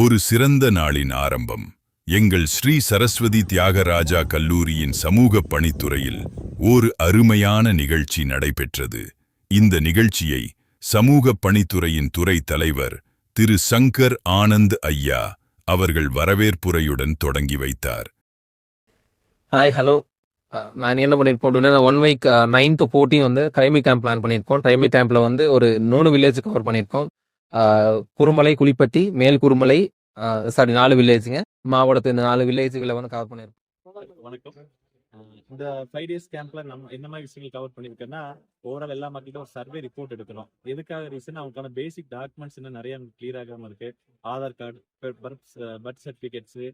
ஒரு சிறந்த நாளின் ஆரம்பம். எங்கள் ஸ்ரீ சரஸ்வதி தியாகராஜா கல்லூரியின் சமூக பணித்துறையில் ஒரு அருமையான நிகழ்ச்சி நடைபெற்றது. இந்த நிகழ்ச்சியை சமூக பணித்துறையின் துறை தலைவர் திரு சங்கர் ஆனந்த் ஐயா அவர்கள் வரவேற்புரையுடன் தொடங்கி வைத்தார். Hi, hello. நான் என்ன பண்ணியிருப்போம், 1 வீக் 9 to 14 வந்து ட்ரைமி கேம்ப் பிளான் பண்ணியிருக்கோம். ட்ரைமி கேம்பில் வந்து ஒரு 3 வில்லேஜ் கவர் பண்ணியிருக்கோம். குருமலை, குளிப்பட்டி, மேல் குருமலை, 4 வில்லேஜுங்க. மாவட்டத்து இந்த 4 வில்லேஜுகளை வந்து கவர் பண்ணியிருக்கோம். வணக்கம். இந்த 5 days கேம்ப்ல நம்ம என்ன மாதிரி விஷயங்கள் கவர் பண்ணியிருக்கோன்னா, ஓவரால் எல்லா மக்கள்கிட்ட ஒரு சர்வே ரிப்போர்ட் எடுக்கிறோம். எதுக்காக ரீசன், அவங்களுக்கான பேசிக் டாக்குமெண்ட்ஸ் இன்னும் நிறைய கிளியர் ஆகாமல் இருக்கு. Aadhaar card, birth certificates,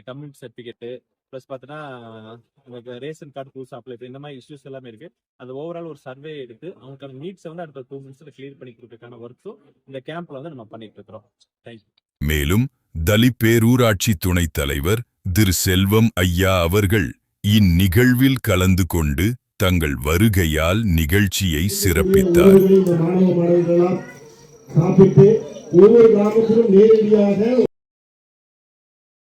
community certificate, plus பார்த்தீங்கன்னா ரேஷன் கார்டு புதுசாக அப்ளை இந்த மாதிரி இஷ்யூஸ் எல்லாமே இருக்கு. அது ஓவரால் ஒரு சர்வே எடுத்து அவங்களுக்கான நீட்ஸை வந்து அடுத்த 2 minutes கிளியர் பண்ணி கொடுக்கறதுக்கான ஒர்க்ஸும் இந்த கேம்ப்ல வந்து நம்ம பண்ணிட்டு இருக்கிறோம். தேங்க்யூ. மேலும் தலித் பேரூராட்சி துணைத் தலைவர் திரு செல்வம் ஐயா அவர்கள் இந்நிகழ்வில் கலந்து கொண்டு தங்கள் வருகையால் நிகழ்ச்சியை சிறப்பித்தார்.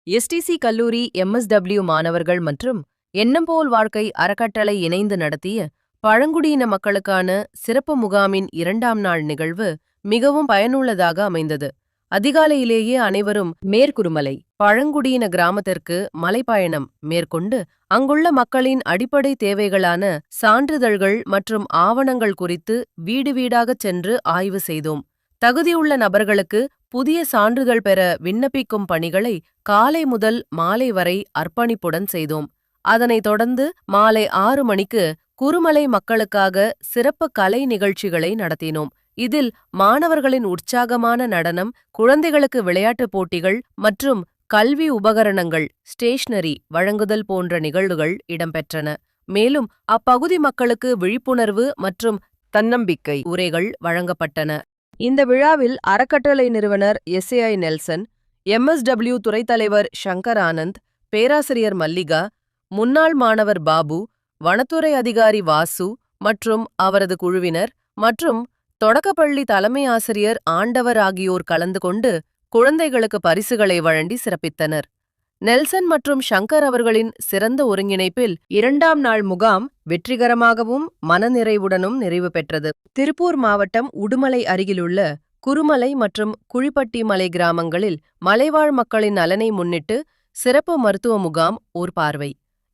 எஸ்டிசி கல்லூரி MSW மாணவர்கள் மற்றும் எண்ணம் போல் வாழ்க்கை அறக்கட்டளை இணைந்து நடத்திய பழங்குடியின மக்களுக்கான சிறப்பு முகாமின் 2ஆம் நாள் நிகழ்வு மிகவும் பயனுள்ளதாக அமைந்தது. அதிகாலையிலேயே அனைவரும் மேற்குருமலை பழங்குடியின கிராமத்திற்கு மலைப்பயணம் மேற்கொண்டு அங்குள்ள மக்களின் அடிப்படை தேவைகளான சான்றிதழ்கள் மற்றும் ஆவணங்கள் குறித்து வீடு வீடாகச் சென்று ஆய்வு செய்தோம். தகுதியுள்ள நபர்களுக்கு புதிய சான்றிதழ் பெற விண்ணப்பிக்கும் பணிகளை காலை முதல் மாலை வரை அர்ப்பணிப்புடன் செய்தோம். அதனைத் தொடர்ந்து மாலை 6 மணிக்கு குருமலை மக்களுக்காக சிறப்பு கலை நிகழ்ச்சிகளை நடத்தினோம். இதில் மாணவர்களின் உற்சாகமான நடனம், குழந்தைகளுக்கு விளையாட்டுப் போட்டிகள் மற்றும் கல்வி உபகரணங்கள், ஸ்டேஷனரி வழங்குதல் போன்ற நிகழ்வுகள் இடம்பெற்றன. மேலும் அப்பகுதி மக்களுக்கு விழிப்புணர்வு மற்றும் தன்னம்பிக்கை உரைகள் வழங்கப்பட்டன. இந்த விழாவில் அறக்கட்டளை நிறுவனர் SAI நெல்சன், MSW துறைத் தலைவர் சங்கர் ஆனந்த், பேராசிரியர் மல்லிகா, முன்னாள் மாணவர் பாபு, வனத்துறை அதிகாரி வாசு மற்றும் அவரது குழுவினர் மற்றும் தொடக்கப்பள்ளி தலைமை ஆசிரியர் ஆண்டவர் ஆகியோர் கலந்து கொண்டு குழந்தைகளுக்கு பரிசுகளை வழங்கி சிறப்பித்தனர். நெல்சன் மற்றும் சங்கர் அவர்களின் சிறந்த ஒருங்கிணைப்பில் 2ஆம் நாள் முகாம் வெற்றிகரமாகவும் மனநிறைவுடனும் நிறைவு பெற்றது. திருப்பூர் மாவட்டம் உடுமலை அருகிலுள்ள குருமலை மற்றும் குழிப்பட்டி மலை கிராமங்களில் மலைவாழ் மக்களின் நலனை முன்னிட்டு சிறப்பு மருத்துவ முகாம் ஓர் பார்வை.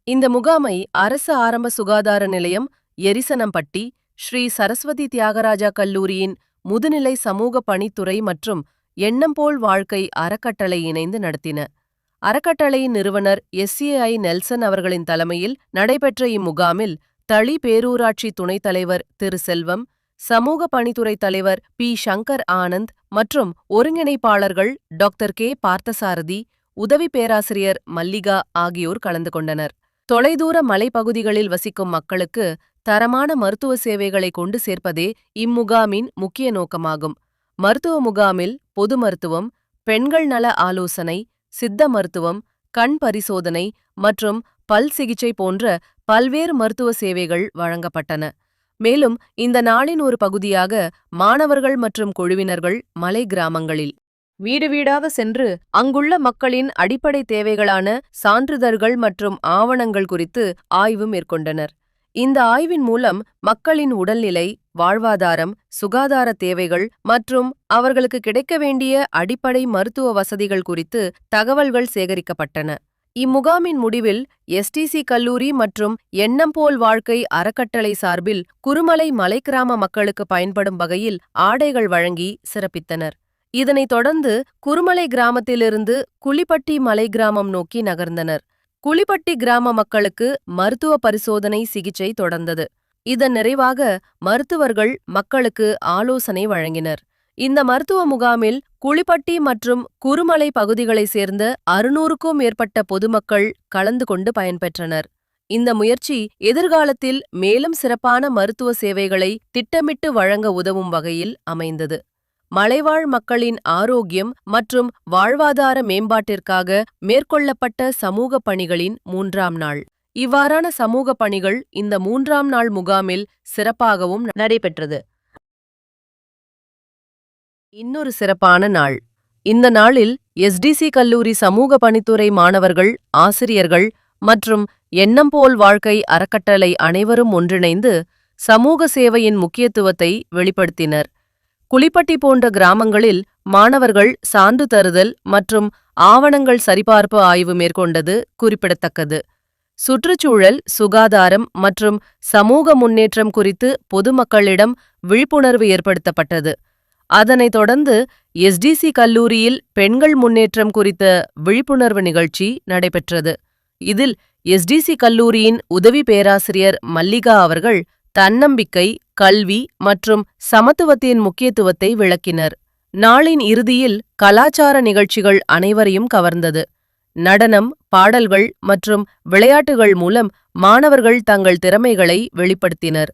இந்த முகாமை அரசு ஆரம்ப சுகாதார நிலையம், எரிசனம்பட்டி, ஸ்ரீ சரஸ்வதி தியாகராஜா கல்லூரியின் முதுநிலை சமூக பணித்துறை மற்றும் எண்ணம் போல் வாழ்க்கை அறக்கட்டளை இணைந்து நடத்தின. அறக்கட்டளையின் நிறுவனர் SAI நெல்சன் அவர்களின் தலைமையில் நடைபெற்ற இம்முகாமில் தளி பேரூராட்சி துணைத் தலைவர் திரு செல்வம், சமூக பணித்துறை தலைவர் P. சங்கர் ஆனந்த் மற்றும் ஒருங்கிணைப்பாளர்கள் டாக்டர் K. பார்த்தசாரதி, உதவி பேராசிரியர் மல்லிகா ஆகியோர் கலந்து கொண்டனர். தொலைதூர மலைப்பகுதிகளில் வசிக்கும் மக்களுக்கு தரமான மருத்துவ சேவைகளை கொண்டு சேர்ப்பதே இம்முகாமின் முக்கிய நோக்கமாகும். மருத்துவ முகாமில் பொது மருத்துவம், பெண்கள் நல ஆலோசனை, சித்த மருத்துவம், கண் பரிசோதனை மற்றும் பல் சிகிச்சை போன்ற பல்வேறு மருத்துவ சேவைகள் வழங்கப்பட்டன. மேலும் இந்த நாளின் ஒரு பகுதியாக மாணவர்கள் மற்றும் குழுவினர்கள் மலை கிராமங்களில் வீடு வீடாக சென்று அங்குள்ள மக்களின் அடிப்படை தேவைகளான சான்றிதழ்கள் மற்றும் ஆவணங்கள் குறித்து ஆய்வு மேற்கொண்டனர். இந்த ஆய்வின் மூலம் மக்களின் உடல்நிலை, வாழ்வாதாரம், சுகாதார தேவைகள் மற்றும் அவர்களுக்கு கிடைக்க வேண்டிய அடிப்படை மருத்துவ வசதிகள் குறித்து தகவல்கள் சேகரிக்கப்பட்டன. இம்முகாமின் முடிவில் STC கல்லூரி மற்றும் எண்ணம் போல் வாழ்க்கை அறக்கட்டளை சார்பில் குருமலை மலைக்கிராம மக்களுக்கு பயன்படும் வகையில் ஆடைகள் வழங்கி சிறப்பித்தனர். இதனைத் தொடர்ந்து குருமலை கிராமத்திலிருந்து குளிப்பட்டி மலை கிராமம் நோக்கி நகர்ந்தனர். குளிப்பட்டி கிராம மக்களுக்கு மருத்துவ பரிசோதனை சிகிச்சை தொடர்ந்தது. இதன் நிறைவாக மருத்துவர்கள் மக்களுக்கு ஆலோசனை வழங்கினர். இந்த மருத்துவ முகாமில் குளிப்பட்டி மற்றும் குருமலை பகுதிகளைச் சேர்ந்த 600க்கும் மேற்பட்ட பொதுமக்கள் கலந்து கொண்டு பயன்பெற்றனர். இந்த முயற்சி எதிர்காலத்தில் மேலும் சிறப்பான மருத்துவ சேவைகளை திட்டமிட்டு வழங்க உதவும் வகையில் அமைந்தது. மலைவாழ் மக்களின் ஆரோக்கியம் மற்றும் வாழ்வாதார மேம்பாட்டிற்காக மேற்கொள்ளப்பட்ட சமூக பணிகளின் 3ஆம் நாள். இவ்வாறான சமூக பணிகள் இந்த 3ஆம் நாள் முகாமில் சிறப்பாகவும் நடைபெற்றது. இன்னொரு சிறப்பான நாள். இந்த நாளில் எஸ்டிசி கல்லூரி சமூக பணித்துறை மாணவர்கள், ஆசிரியர்கள் மற்றும் எண்ணம்போல் வாழ்க்கை அறக்கட்டளை அனைவரும் ஒன்றிணைந்து சமூக சேவையின் முக்கியத்துவத்தை வெளிப்படுத்தினர். குளிப்பட்டி போன்ற கிராமங்களில் மாணவர்கள் சான்று தருதல் மற்றும் ஆவணங்கள் சரிபார்ப்பு ஆய்வு மேற்கொண்டது குறிப்பிடத்தக்கது. சுற்றுச்சூழல், சுகாதாரம் மற்றும் சமூக முன்னேற்றம் குறித்து பொதுமக்களிடம் விழிப்புணர்வு ஏற்படுத்தப்பட்டது. அதனைத் தொடர்ந்து எஸ்டிசி கல்லூரியில் பெண்கள் முன்னேற்றம் குறித்த விழிப்புணர்வு நிகழ்ச்சி நடைபெற்றது. இதில் எஸ்டிசி கல்லூரியின் உதவி பேராசிரியர் மல்லிகா அவர்கள் தன்னம்பிக்கை, கல்வி மற்றும் சமத்துவத்தின் முக்கியத்துவத்தை விளக்கினர். நாளின் இறுதியில் கலாச்சார நிகழ்ச்சிகள் அனைவரையும் கவர்ந்தது. நடனம், பாடல்கள் மற்றும் விளையாட்டுகள் மூலம் மாணவர்கள் தங்கள் திறமைகளை வெளிப்படுத்தினர்.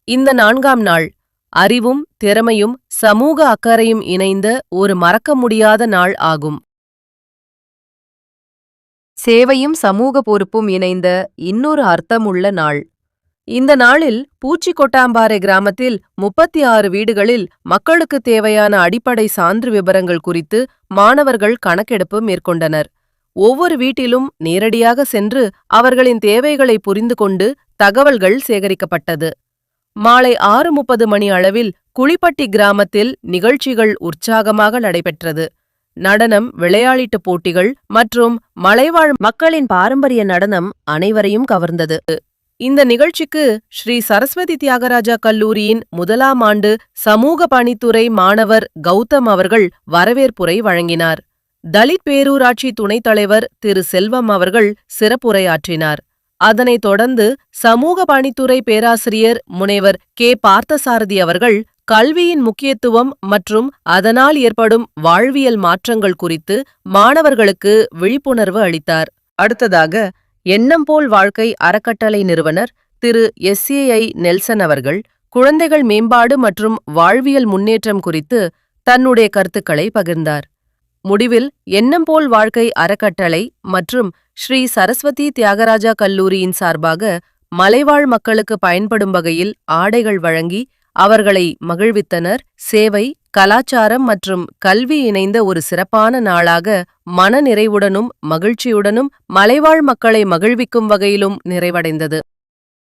இந்த 4ஆம் நாள் அறிவும், திறமையும், சமூக அக்கறையும் இணைந்த ஒரு மறக்க முடியாத நாள் ஆகும். சேவையும் சமூக பொறுப்பும் இணைந்த இன்னொரு அர்த்தமுள்ள நாள். இந்த நாளில் பூச்சிக்கொட்டாம்பாறை கிராமத்தில் 36 வீடுகளில் மக்களுக்கு தேவையான அடிப்படை சான்று விபரங்கள் குறித்து மாணவர்கள் கணக்கெடுப்பு மேற்கொண்டனர். ஒவ்வொரு வீட்டிலும் நேரடியாக சென்று அவர்களின் தேவைகளை புரிந்து கொண்டு தகவல்கள் சேகரிக்கப்பட்டது. மாலை 6:30 மணி அளவில் குளிப்பட்டி கிராமத்தில் நிகழ்ச்சிகள் உற்சாகமாக நடைபெற்றது. நடனம், விளையாட்டுப் போட்டிகள் மற்றும் மலைவாழ் மக்களின் பாரம்பரிய நடனம் அனைவரையும் கவர்ந்தது. இந்த நிகழ்ச்சிக்கு ஸ்ரீ சரஸ்வதி தியாகராஜா கல்லூரியின் 1ஆம் ஆண்டு சமூக பணித்துறை மாணவர் கௌதம் அவர்கள் வரவேற்புரை வழங்கினார். தலித் பேரூராட்சி துணைத் தலைவர் திரு செல்வம் அவர்கள் சிறப்புரையாற்றினார். அதனைத் தொடர்ந்து சமூக பணித்துறை பேராசிரியர் முனைவர் கே. பார்த்தசாரதி அவர்கள் கல்வியின் முக்கியத்துவம் மற்றும் அதனால் ஏற்படும் வாழ்வியல் மாற்றங்கள் குறித்து மாணவர்களுக்கு விழிப்புணர்வு அளித்தார். அடுத்ததாக எண்ணம்போல் வாழ்க்கை அறக்கட்டளை நிறுவனர் திரு SAI நெல்சன் அவர்கள் குழந்தைகள் மேம்பாடு மற்றும் வாழ்வியல் முன்னேற்றம் குறித்து தன்னுடைய கருத்துக்களை பகிர்ந்தார். முடிவில் எண்ணம்போல் வாழ்க்கை அறக்கட்டளை மற்றும் ஸ்ரீ சரஸ்வதி தியாகராஜா கல்லூரியின் சார்பாக மலைவாழ் மக்களுக்கு பயன்படும் வகையில் ஆடைகள் வழங்கி அவர்களை மகிழ்வித்தனர். சேவை, கலாச்சாரம் மற்றும் கல்வி இணைந்த ஒரு சிறப்பான நாளாக மன நிறைவுடனும் மகிழ்ச்சியுடனும் மலைவாழ் மக்களை மகிழ்விக்கும் வகையிலும் நிறைவடைந்தது.